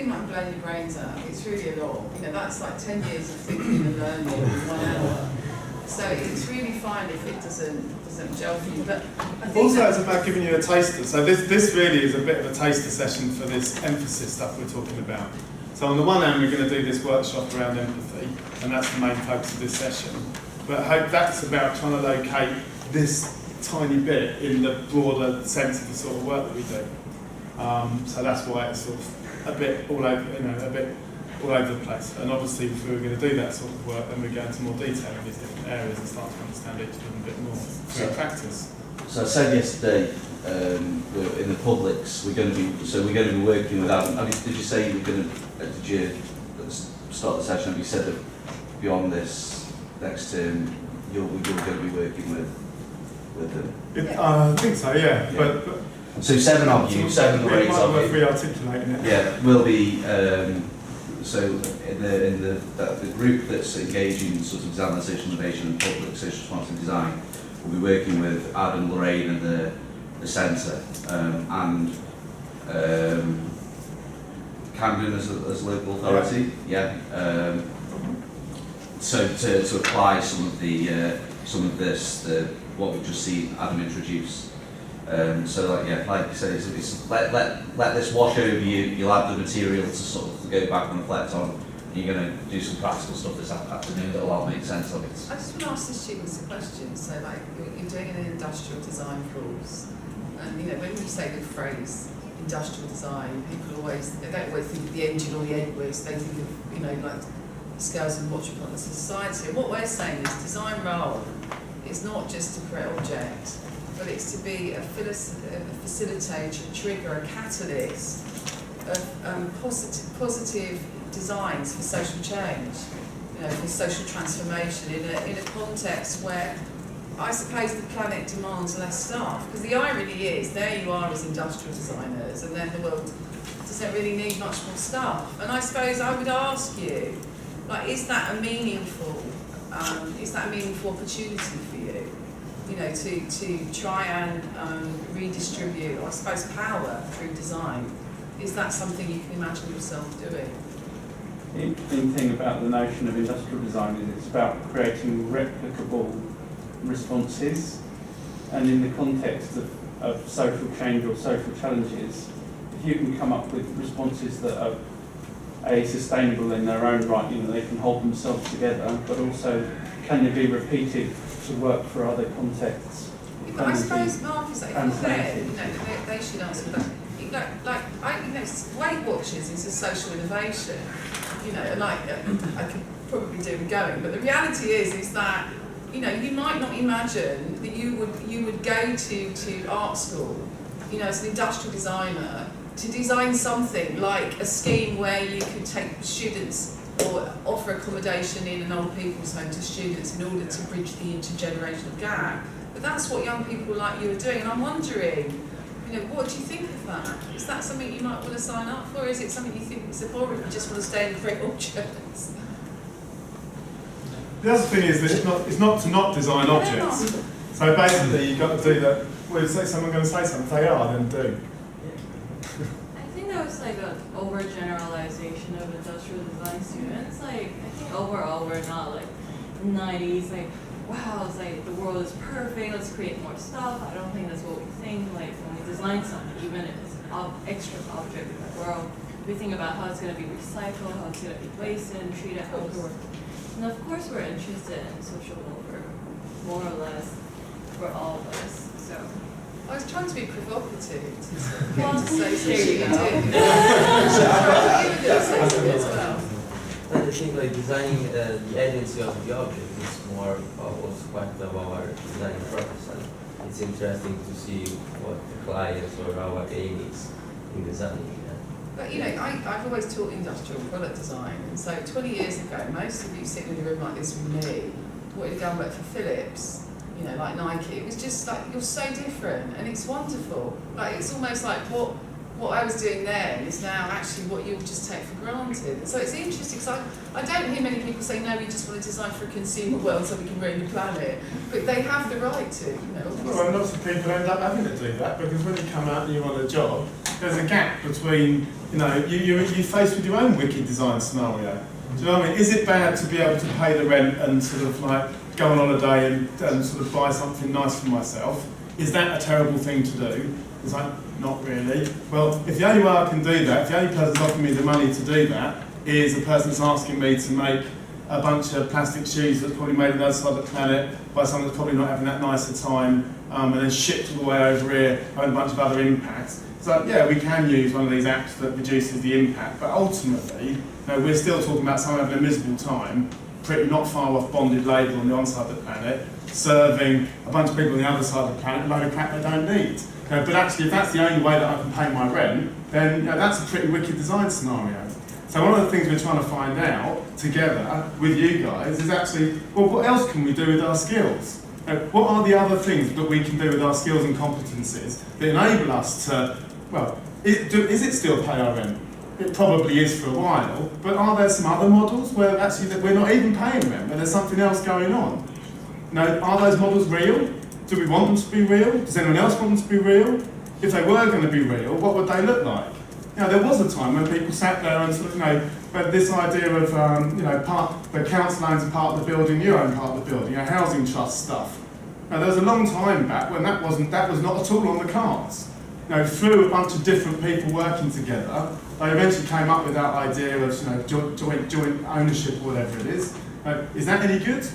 think I can blow your brains out. It's really a lot. That's like 10 years of thinking and learning in 1 hour. So it's really fine if it doesn't gel for you. But I think also, it's about giving you a taster. So this really is a bit of a taster session for this emphasis stuff we're talking about. So on the one hand, we're going to do this workshop around empathy, and that's the main focus of this session. But I hope that's about trying to locate this tiny bit in the broader sense of the sort of work that we do. So that's why it's sort of a bit all over, all over the place. And obviously, if we were going to do that sort of work, then we go into more detail in these different areas and start to understand each of them a bit more through practice. So I said yesterday, in the publics, we're going to be working with Adam. Did you say you're going to? Did you start the session? Have you said that beyond this next term, you're going to be working with them? I think so. Yeah. But so 7 of you, 7 or 8 of you. Re-articulating it. Yeah, will be. So in the group that's engaging in sort of design, social innovation and public social responsive design, we'll be working with Adam, Lorraine and the centre, and Camden as local authority. Yeah. So to apply some of this, what we've just seen Adam introduce. So like you say, it's let this wash over you. You'll have the material to sort of go back and reflect on. And you're going to do some practical stuff this afternoon that'll all make sense of it. I just want to ask the students a question. So, like, you're doing an industrial design course, and when you say the phrase industrial design, people they don't always think of the engine or the egg whisk. They think of like scales and watch upon the society. And what we're saying is design role is not just to create objects, but it's to be a facilitator, a trigger, a catalyst of positive designs for social change, for social transformation in a context where I suppose the planet demands less staff. Because the irony is, there you are as industrial designers, and then the world doesn't really need much more staff. And I suppose I would ask you, like, is that a meaningful opportunity for you? To try and redistribute, I suppose, power through design. Is that something you can imagine yourself doing? The interesting thing about the notion of industrial design is it's about creating replicable responses, and in the context of social change or social challenges, if you can come up with responses that are sustainable in their own right, they can hold themselves together, but also can they be repeated to work for other contexts? I suppose, Mark, is that they should answer that. Weight Watchers is a social innovation, and I could probably do with going, but the reality is that you might not imagine that you would go to art school, as an industrial designer, to design something like a scheme where you could take students or offer accommodation in an old people's home to students in order to bridge the intergenerational gap. But that's what young people like you are doing, and I'm wondering, what do you think of that? Is that something you might want to sign up for, or is it something you think is abhorrent, you just want to stay and create objects? The other thing is that it's not to not design objects. So basically, you've got to do that. Well, if someone's going to say something, if they are, then do. I think that was like an overgeneralization of industrial design students. I think overall we're not like 90s, wow, it's like the world is perfect, let's create more stuff. I don't think that's what we think, when we design something, even if it's an extra object in the world. We think about how it's going to be recycled, how it's going to be wasted and treated, how it's work. And of course we're interested in social welfare, more or less, for all of us, so. I was trying to be provocative to say there you go. I think designing the agency of the object is more also part of our design process. And it's interesting to see what the clients or our aim is in designing. But I've always taught industrial product design, and so 20 years ago, most of you sitting in a room like this with me wanted to go and work for Philips, like Nike. It was just like, you're so different, and it's wonderful. It's almost like what I was doing then is now actually what you'll just take for granted. So it's interesting, because I don't hear many people say, no, we just want to design for a consumer world so we can ruin the planet. But they have the right to, Well, and lots of people end up having to do that, because when you come out and you want a job, there's a gap between, you're faced with your own wicked design scenario. Do you know what I mean? Is it bad to be able to pay the rent and sort of like go on holiday and sort of buy something nice for myself? Is that a terrible thing to do? It's like, not really. Well, if the only way I can do that, if the only person offering me the money to do that is a person that's asking me to make a bunch of plastic shoes that's probably made on the other side of the planet by someone that's probably not having that nice a time, and then shipped all the way over here, having a bunch of other impacts. So yeah, we can use one of these apps that reduces the impact, but ultimately, we're still talking about someone having a miserable time, pretty not far off bonded labour on the one side of the planet, serving a bunch of people on the other side of the planet a load of crap they don't need. But actually, if that's the only way that I can pay my rent, then that's a pretty wicked design scenario. So one of the things we're trying to find out together with you guys is actually, well, what else can we do with our skills? What are the other things that we can do with our skills and competencies that enable us to, well, is it still pay our rent? It probably is for a while, but are there some other models where actually that we're not even paying rent, where there's something else going on? Are those models real? Do we want them to be real? Does anyone else want them to be real? If they were going to be real, what would they look like? There was a time when people sat there and sort of, had this idea of, the council owns a part of the building, you own part of the building, housing trust stuff. There was a long time back when that was not at all on the cards. Through a bunch of different people working together, they eventually came up with that idea of, joint ownership or whatever it is. Is that any good?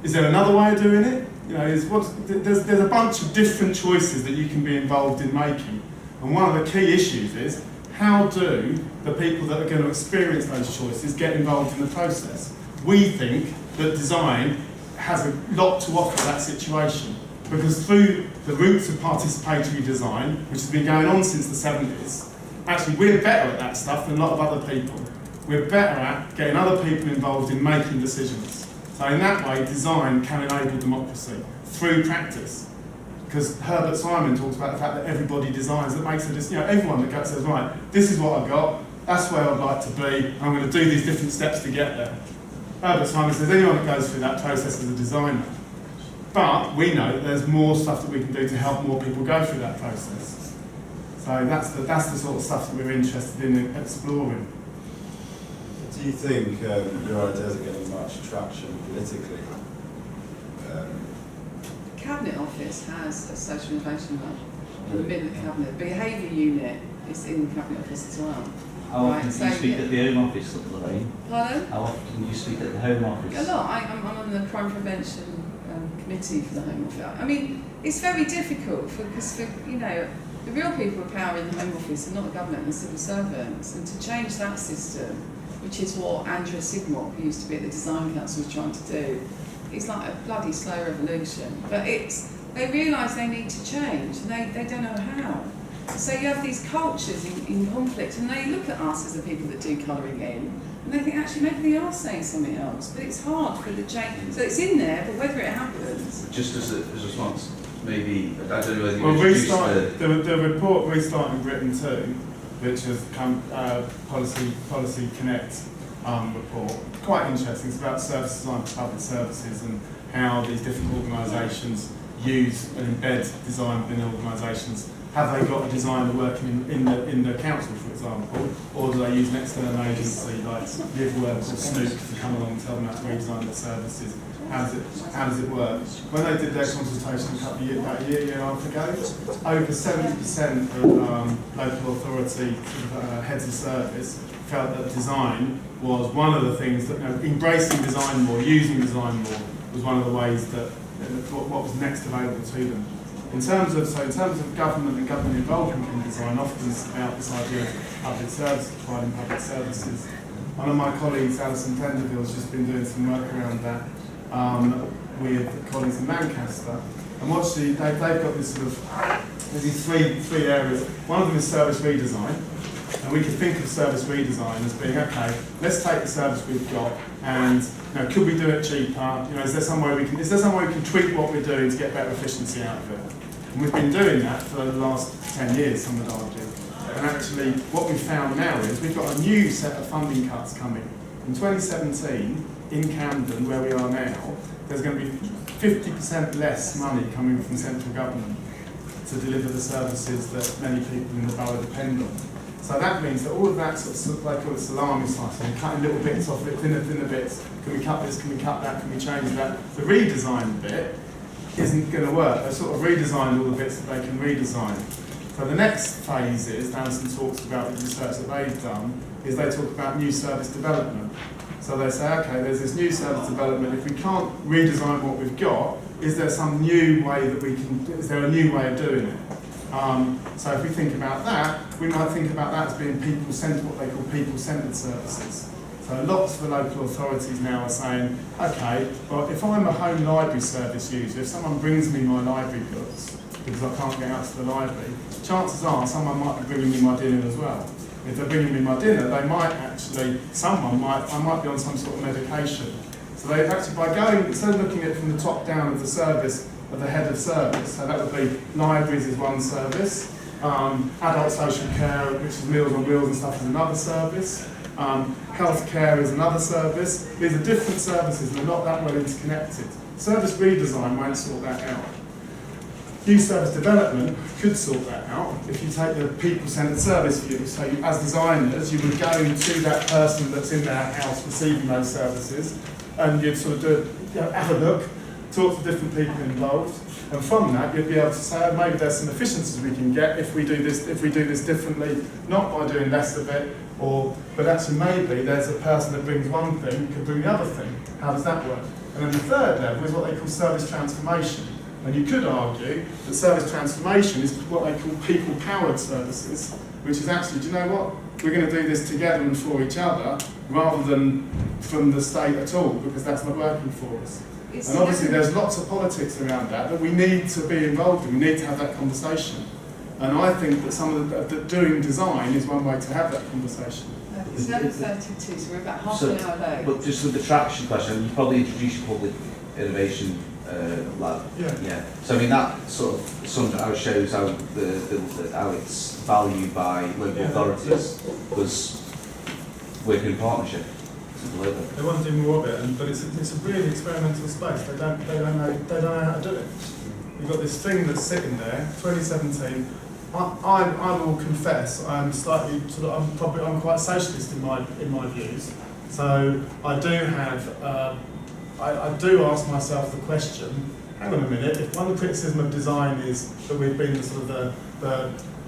Is there another way of doing it? There's a bunch of different choices that you can be involved in making. And one of the key issues is, how do the people that are going to experience those choices get involved in the process? We think that design has a lot to offer that situation, because through the roots of participatory design, which has been going on since the 70s, actually we're better at that stuff than a lot of other people. We're better at getting other people involved in making decisions. So in that way, design can enable democracy through practice. Because Herbert Simon talks about the fact that everybody designs, that makes it, everyone that says, right, this is what I've got, that's where I'd like to be, I'm going to do these different steps to get there. Herbert Simon says anyone that goes through that process is a designer. But we know that there's more stuff that we can do to help more people go through that process. So that's the sort of stuff that we're interested in exploring. Do you think your ideas are getting much traction politically? Cabinet Office has a social innovation lab in the middle of the Cabinet. Behaviour unit is in the Cabinet Office as well. How often do you speak at the Home Office, Lorraine? Pardon? How often do you speak at the Home Office? A lot. I'm on the Crime Prevention Committee for the Home Office. I mean, it's very difficult because the real people with power in the Home Office are not the government and the civil servants. And to change that system, which is what Andrea Sigmont, who used to be at the Design Council, was trying to do, it's like a bloody slow revolution. But they realise they need to change, and they don't know how. So you have these cultures in conflict, and they look at us as the people that do colouring in, and they think actually maybe they are saying something else, but it's hard for the change. So it's in there, but whether it happens. Just as a response, maybe, I don't know whether you Well, the report Restarting Britain 2, which has come, Policy Connect report, quite interesting. It's about service design for public services and how these different organisations use and embed design within organisations. Have they got a designer working in the council, for example, or do they use an external agency like LiveWork or Snook to come along and tell them how to redesign their services? How does it work? When they did their consultation about a year and a half ago, over 70% of local authority heads of service felt that design was one of the things that, embracing design more, using design more, was one of the ways that what was next available to them. In terms of government and government involvement in design, often it's about this idea of public service, providing public services. One of my colleagues, Alison Tenderville, has just been doing some work around that with colleagues in Lancaster. And they've got this sort of, there's these three areas. One of them is service redesign. And we could think of service redesign as being, okay, let's take the service we've got and could we do it cheaper? Is there some way we can tweak what we're doing to get better efficiency out of it? And we've been doing that for the last 10 years, some would argue. And actually, what we've found now is we've got a new set of funding cuts coming. In 2017, in Camden, where we are now, there's going to be 50% less money coming from central government to deliver the services that many people in the borough depend on. So that means that all of that sort of, they call it salami slicing, cutting little bits off it, thinner bits. Can we cut this? Can we cut that? Can we change that? The redesign bit isn't going to work. They've sort of redesigned all the bits that they can redesign. So the next phase is, Alison talks about the research that they've done, is they talk about new service development. So they say, okay, there's this new service development. If we can't redesign what we've got, is there some new way that we can, is there a new way of doing it? So if we think about that, we might think about that as being people-centered, what they call people-centered services. So lots of the local authorities now are saying, okay, well, if I'm a home library service user, if someone brings me my library books, because I can't get out to the library, chances are someone might be bringing me my dinner as well. If they're bringing me my dinner, they might actually, I might be on some sort of medication. So they actually, by going, instead of looking at it from the top down of the service, of the head of service, so that would be libraries is one service, adult social care, which is Meals on Wheels and stuff, is another service, healthcare is another service. These are different services and they're not that well interconnected. Service redesign won't sort that out. New service development could sort that out if you take the people-centered service view. So you, as designers, you would go to that person that's in their house receiving those services, and you'd sort of do, have a look, talk to different people involved, and from that you'd be able to say, oh, maybe there's some efficiencies we can get if we do this differently, not by doing less of it, but actually maybe there's a person that brings one thing could bring the other thing. How does that work? And then the third level is what they call service transformation. And you could argue that service transformation is what they call people-powered services, which is actually, do you know what? We're going to do this together and for each other, rather than from the state at all, because that's not working for us. And obviously there's lots of politics around that we need to be involved in. We need to have that conversation. And I think that some of the doing design is one way to have that conversation. It's 11:32, so we're about half an hour late. But just with the traction question, you probably introduced your public innovation lab. Yeah. So I mean that sort of somehow shows how how it's valued by local authorities, because working in partnership to deliver. They want to do more of it, but it's a really experimental space. They don't know how to do it. You've got this thing that's sitting there, 2017. I will confess, I'm quite socialist in my views. So I do have. I do ask myself the question, hang on a minute, if one of the criticism of design is that we've been the sort of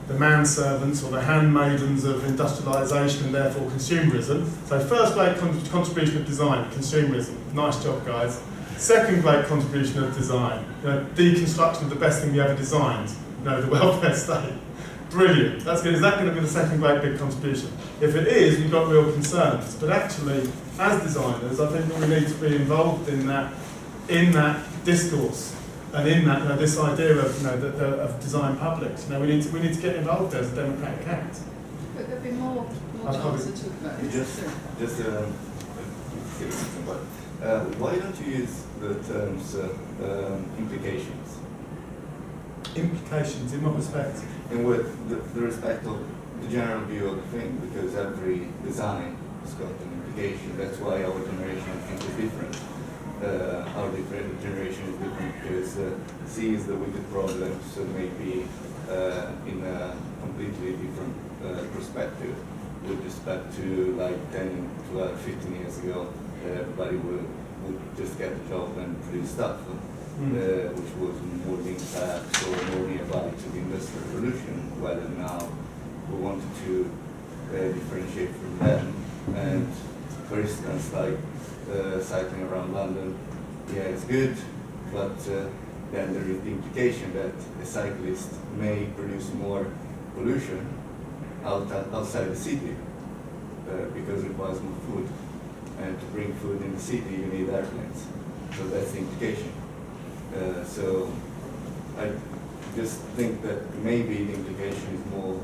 the manservants or the handmaidens of industrialisation and therefore consumerism. So first great contribution of design, consumerism. Nice job, guys. Second great contribution of design, deconstruction of the best thing you ever designed, the welfare state. Brilliant. Is that going to be the second great big contribution? If it is, we've got real concerns. But actually, as designers, I think that we need to be involved in that discourse and in that this idea of of design publics. We need to get involved as a democratic act. But there'll be more chance to talk about this. Why don't you use the terms implications? Implications, in what respect? In with the respect of the general view of the thing, because every design has got an implication. That's why our generation, I think, is different. Our generation is different because sees the wicked problems maybe in a completely different perspective with respect to like 10, 12, 15 years ago. Everybody would just get a job and produce stuff. Which was more linked back or more nearby to the Industrial Revolution, whether now we wanted to differentiate from them. And for instance, like cycling around London, it's good, but then there is the implication that a cyclist may produce more pollution outside the city because it requires more food. And to bring food in the city, you need airplanes. So that's the implication. So I just think that maybe the implication is more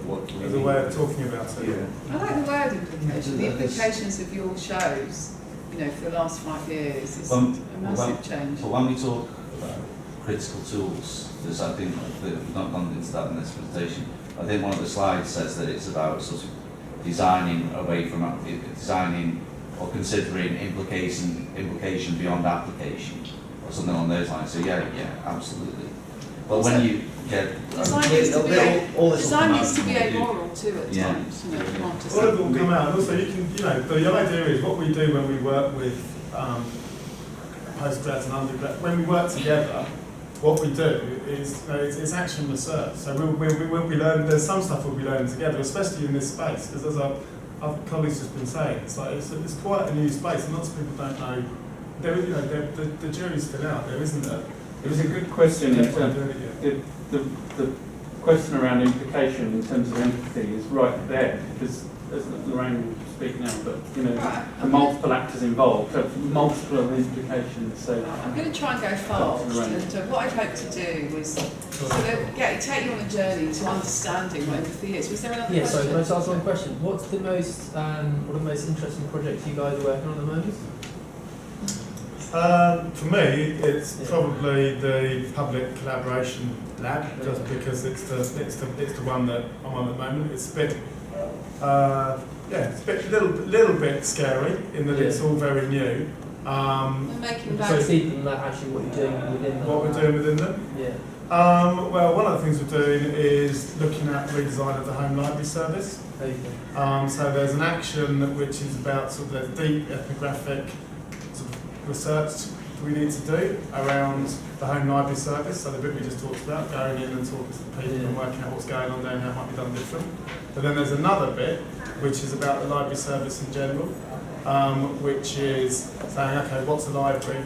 what we As a way of talking about it. Yeah. I like the word implication. The implications of your shows, for the last 5 years, is a massive change. But when we talk about critical tools, there's, I think, we've not gone into that in this presentation. I think one of the slides says that it's about sort of designing away from designing or considering implication beyond application, or something along those lines. So yeah, absolutely. But when you get Design needs to be all this will design come needs to out be when you do. amoral too at Yeah. times, you know, not just. All of it will come out, and also you can, the idea is what we do when we work with postgrads and undergrads, when we work together, what we do is, it's action research. So we'll be learning, there's some stuff we'll be learning together, especially in this space, because as our colleagues have been saying, it's quite a new space, and lots of people don't know, the jury's still out, there isn't a... It was a good question in Everyone terms doing it yet. the question around implication in terms of empathy is right there, because as Lorraine will speak now, but Right, the multiple actors involved have multiple implications. So I'm going to try and go fast, and what I'd hope to do was sort of take you on a journey to understanding what empathy is. Was there another Yeah, sorry, question? can I just ask one question? What's the most, what are the most interesting projects you guys are working on at the moment? For me, it's probably the public collaboration lab, just because it's the one that I'm on at the moment. It's a bit, it's a bit, little bit scary in that it's all very new. We're making So that. deeper than that, actually, what you're doing within What we're doing within them. Yeah. Well, one of the things we're doing is looking at redesign of the home library service. Okay. So there's an action which is about sort of the deep ethnographic sort of research we need to do around the home library service. So the bit we just talked about, going in and talking to the people and working out what's going on there and how it might be done different. But then there's another bit which is about the library service in general, which is saying, okay, what's a library?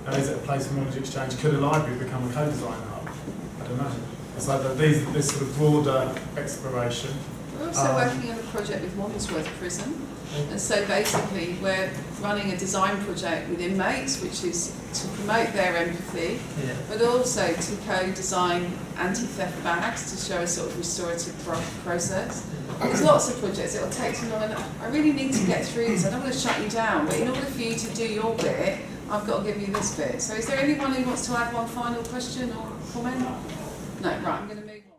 And is it a place of knowledge exchange? Could a library become a co-design hub? I don't know. It's like this sort of broader exploration. We're also working on a project with Wandsworth Prison. And so basically we're running a design project with inmates, which is to promote their empathy, but also to co-design anti-theft bags to show a sort of restorative process. There's lots of projects, it'll take too long, and I really need to get through this. I don't want to shut you down, but in order for you to do your bit, I've got to give you this bit. So is there anyone who wants to add one final question or comment? No, right, I'm going to move on.